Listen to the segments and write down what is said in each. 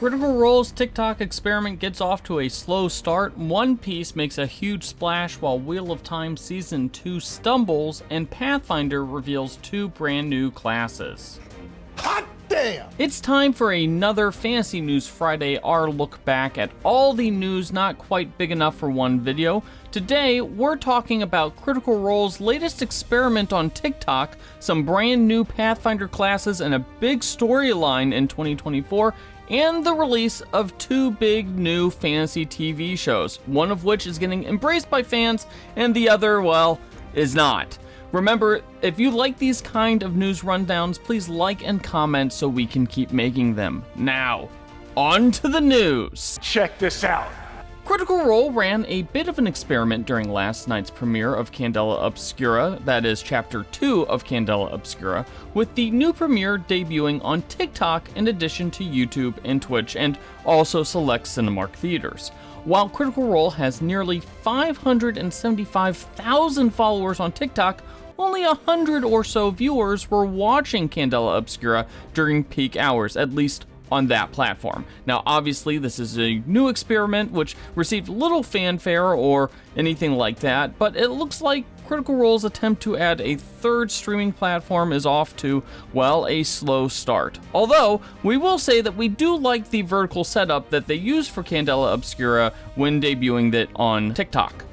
Critical Role's TikTok experiment gets off to a slow start, One Piece makes a huge splash while Wheel of Time Season 2 stumbles, and Pathfinder reveals 2 brand new classes. Hot damn! It's time for another Fantasy News Friday, our look back at all the news not quite big enough for one video. Today, we're talking about Critical Role's latest experiment on TikTok, some brand new Pathfinder classes, and a big storyline in 2024, and the release of 2 big new fantasy TV shows, one of which is getting embraced by fans, and the other, well, is not. Remember, if you like these kind of news rundowns, please like and comment so we can keep making them. Now, on to the news. Check this out. Critical Role ran a bit of an experiment during last night's premiere of Candela Obscura, that is Chapter 2 of Candela Obscura, with the new premiere debuting on TikTok in addition to YouTube and Twitch, and also select Cinemark theaters. While Critical Role has nearly 575,000 followers on TikTok, only 100 or so viewers were watching Candela Obscura during peak hours, at least on that platform. Now, obviously, this is a new experiment which received little fanfare or anything like that, but it looks like Critical Role's attempt to add a third streaming platform is off to, well, a slow start. Although, we will say that we do like the vertical setup that they used for Candela Obscura when debuting it on TikTok.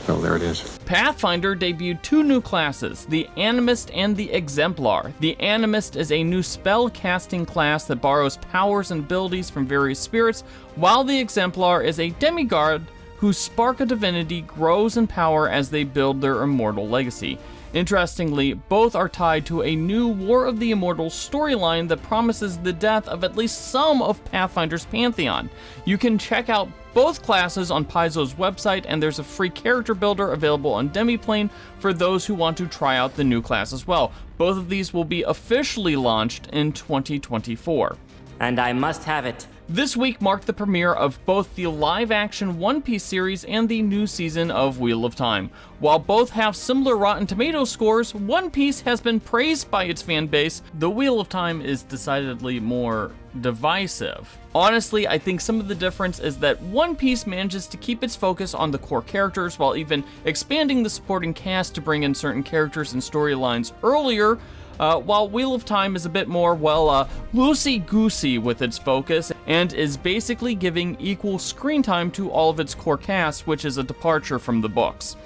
Oh, there it is. Pathfinder debuted 2 new classes, the Animist and the Exemplar. The Animist is a new spell casting class that borrows powers and abilities from various spirits, while the Exemplar is a demigod whose spark of divinity grows in power as they build their immortal legacy. Interestingly, both are tied to a new War of the Immortals storyline that promises the death of at least some of Pathfinder's pantheon. You can check out both classes on Paizo's website, and there's a free character builder available on Demiplane for those who want to try out the new class as well. Both of these will be officially launched in 2024. And I must have it. This week marked the premiere of both the live-action One Piece series and the new season of Wheel of Time. While both have similar Rotten Tomatoes scores, One Piece has been praised by its fan base. The Wheel of Time is decidedly more divisive. Honestly, I think some of the difference is that One Piece manages to keep its focus on the core characters while even expanding the supporting cast to bring in certain characters and storylines earlier, while Wheel of Time is a bit more, well, loosey-goosey with its focus and is basically giving equal screen time to all of its core cast, which is a departure from the books.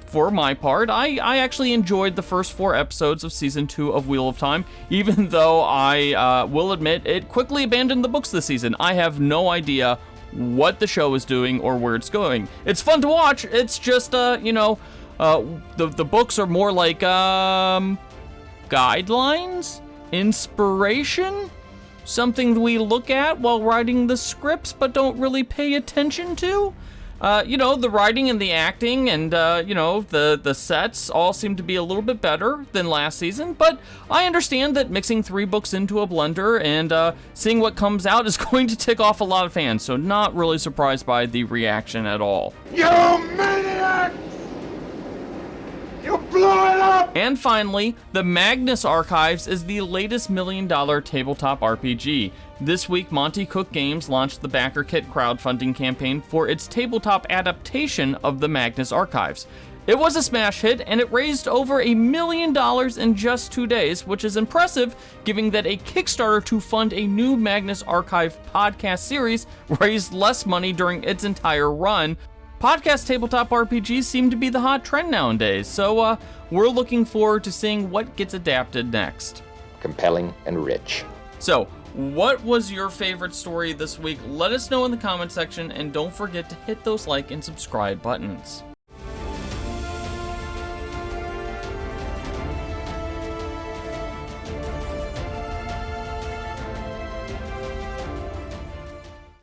For my part, I actually enjoyed the first 4 episodes of Season 2 of Wheel of Time, even though I will admit it quickly abandoned the books this season. I have no idea what the show is doing or where it's going. It's fun to watch, it's just, the books are more like, guidelines? Inspiration? Something we look at while writing the scripts but don't really pay attention to? The writing and the acting and, the sets all seem to be a little bit better than last season, but I understand that mixing 3 books into a blender and seeing what comes out is going to tick off a lot of fans, so not really surprised by the reaction at all. You maniac! You blew it up! And finally, the Magnus Archives is the latest $1 million tabletop RPG. This week, Monty Cook Games launched the Backer Kit crowdfunding campaign for its tabletop adaptation of the Magnus Archives. It was a smash hit, and it raised over $1 million in just 2 days, which is impressive, given that a Kickstarter to fund a new Magnus Archive podcast series raised less money during its entire run. Podcast tabletop RPGs seem to be the hot trend nowadays, so we're looking forward to seeing what gets adapted next. Compelling and rich. So, what was your favorite story this week? Let us know in the comment section, and don't forget to hit those like and subscribe buttons.